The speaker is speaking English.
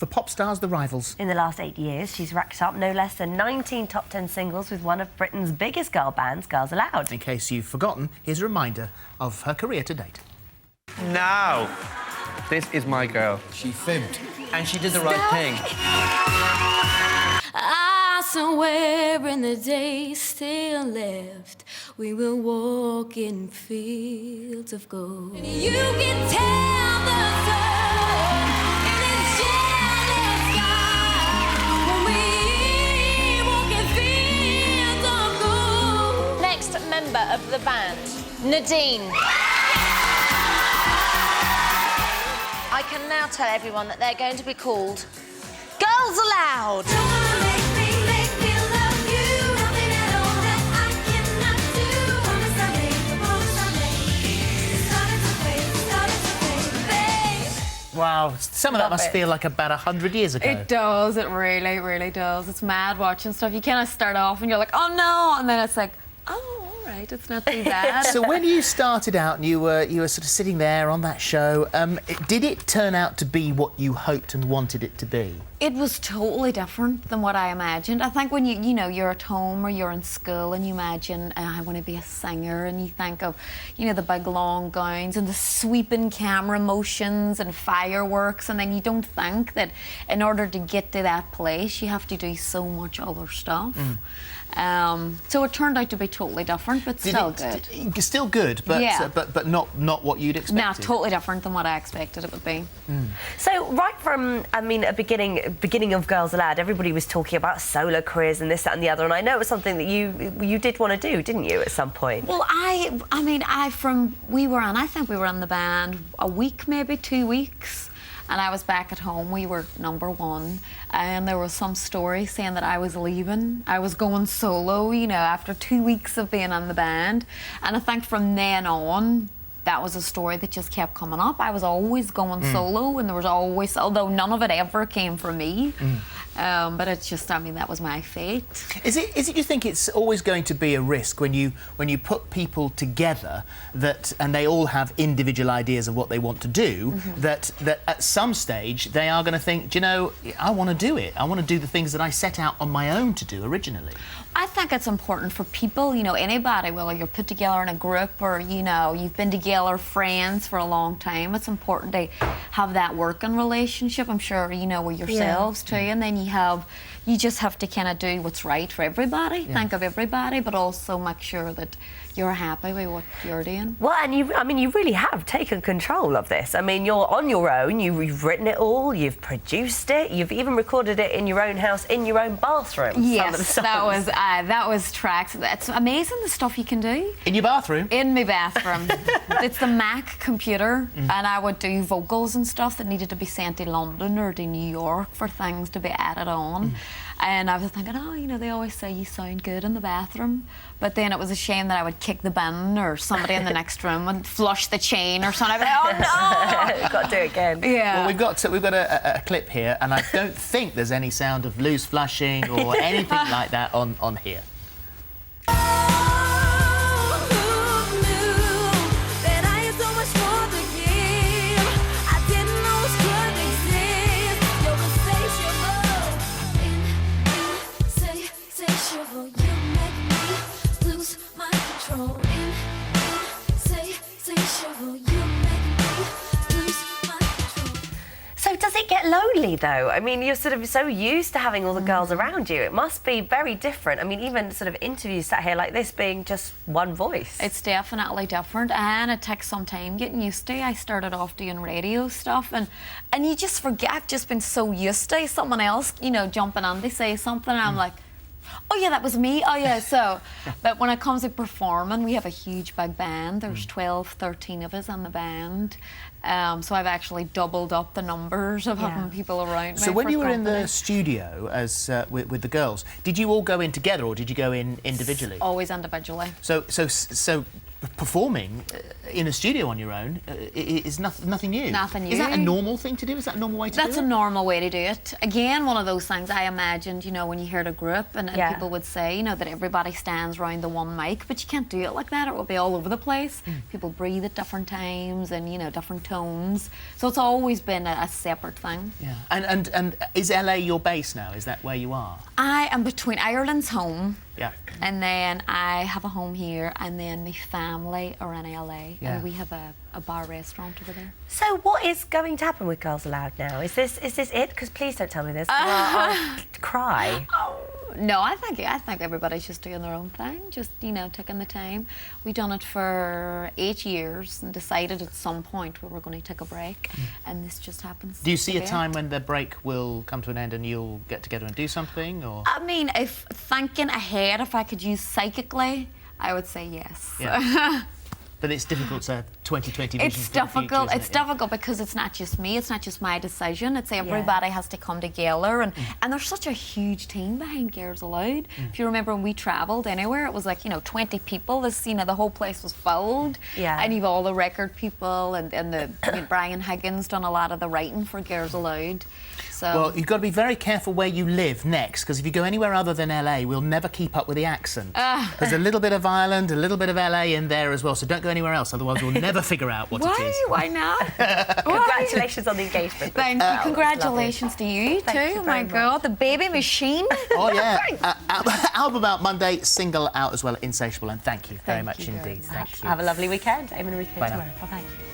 For pop stars, the rivals. In the last 8 years, she's racked up no less than 19 top 10 singles with one of Britain's biggest girl bands, Girls Aloud. In case you've forgotten, here's a reminder of her career to date. Now, this is my girl. She fibbed. And she did the right thing. Somewhere in the day still left, we will walk in fields of gold. You can tell the sun in its jealous sky when we walk in fields of gold. Next member of the band, Nadine. I can now tell everyone that they're going to be called Girls Aloud. Wow, some of that must feel like about 100 years ago. It does, it really, really does. It's mad watching stuff. You kind of start off and you're like, oh no, and then it's like, oh, all right, it's not too bad. So when you started out and you were sort of sitting there on that show, did it turn out to be what you hoped and wanted it to be? It was totally different than what I imagined. I think when you know, you're at home or you're in school and you imagine, I want to be a singer, and you think of, you know, the big long gowns and the sweeping camera motions and fireworks, and then you don't think that in order to get to that place, you have to do so much other stuff. So it turned out to be totally different, but still good. Still good, but yeah. but not what you'd expected. No, totally different than what I expected it would be. So right from, I mean, a beginning of Girls Aloud, everybody was talking about solo careers and this, that and the other, and I know it was something that you did want to do, didn't you, at some point? Well, I think we were in the band a week, maybe 2 weeks. And I was back at home. We were #1, and there was some story saying that I was leaving. I was going solo, you know, after 2 weeks of being in the band. And I think from then on, that was a story that just kept coming up. I was always going solo, and there was always, although none of it ever came from me. But it's just, I mean, that was my fate. Is it you think it's always going to be a risk when you put people together and they all have individual ideas of what they want to do, that at some stage they are going to think, do you know, I want to do it. I want to do the things that I set out on my own to do originally. I think it's important for people, you know, anybody, whether you're put together in a group or, you know, you've been together friends for a long time, it's important to have that working relationship, I'm sure, you know, with yourselves too, and then you just have to kind of do what's right for everybody, think of everybody, but also make sure that you're happy with what you're doing. Well, and you really have taken control of this. I mean, you're on your own, you've written it all, you've produced it, you've even recorded it in your own house, in your own bathroom. Yes, that was tracks. It's amazing the stuff you can do. In your bathroom? In my bathroom. It's the Mac computer, and I would do vocals and stuff that needed to be sent to London or to New York for things to be added on. And I was thinking, oh, you know, they always say you sound good in the bathroom. But then it was a shame that I would kick the bin or somebody in the next room would flush the chain or something. I'd be like, oh, no! You've got to do it again. Yeah. Well, we've got a clip here, and I don't think there's any sound of loose flushing or anything like that on here. So does it get lonely, though? I mean, you're sort of so used to having all the girls around you. It must be very different. I mean, even sort of interviews sat here like this being just one voice. It's definitely different, and it takes some time getting used to. I started off doing radio stuff, and you just forget. I've just been so used to someone else, you know, jumping on to say something, and I'm like, oh yeah, that was me. Oh yeah, so. But when it comes to performing, we have a huge big band. There's 12, 13 of us in the band. So I've actually doubled up the numbers of having people around me. So when you were in the company. studio as with the girls, did you all go in together or did you go in individually? Always individually. So performing in a studio on your own is nothing new. Nothing new. Is that a normal thing to do? Is that a normal way to do it? That's a normal way to do it. Again, one of those things I imagined, you know, when you heard a group and people would say, you know, that everybody stands around the one mic, but you can't do it like that. It will be all over the place. People breathe at different times and, you know, different tones. So it's always been a separate thing. Yeah. And is LA your base now? Is that where you are? I am between Ireland's home. Yeah. And then I have a home here, and then my family are in LA, Yeah. and we have a bar restaurant over there. So what is going to happen with Girls Aloud now? Is this it? Because please don't tell me this. I'll cry. No, I think everybody's just doing their own thing, just, you know, taking the time. We've done it for 8 years and decided at some point we were going to take a break, and this just happens. Do you see to a be it. time when the break will come to an end and you'll get together and do something, or? I mean, if thinking ahead, if I could use psychically, I would say yes. Yeah. But it's difficult to 2020 vision. It's for the future, difficult. isn't It's it? difficult because it's not just me. It's not just my decision. It's everybody has to come together, and there's such a huge team behind Girls Aloud. If you remember when we travelled anywhere, it was like, you know, 20 people. This, you know, the whole place was filled. Yeah. And you've all the record people and the I mean, Brian Higgins done a lot of the writing for Girls Aloud. So Well, you've got to be very careful where you live next, because if you go anywhere other than LA, we'll never keep up with the accent. There's a little bit of Ireland, a little bit of LA in there as well, so don't go anywhere else, otherwise we'll never figure out what it is. Why not? Congratulations on the engagement. Thank you. Congratulations to you Thank too. you Oh my very much. God, the baby machine. Oh, yeah. Album out Monday, single out as well, Insatiable, and thank you very Thank much you very indeed. much. Thank you. Have a lovely weekend. Aim and Enrique Bye now. tomorrow. Bye-bye.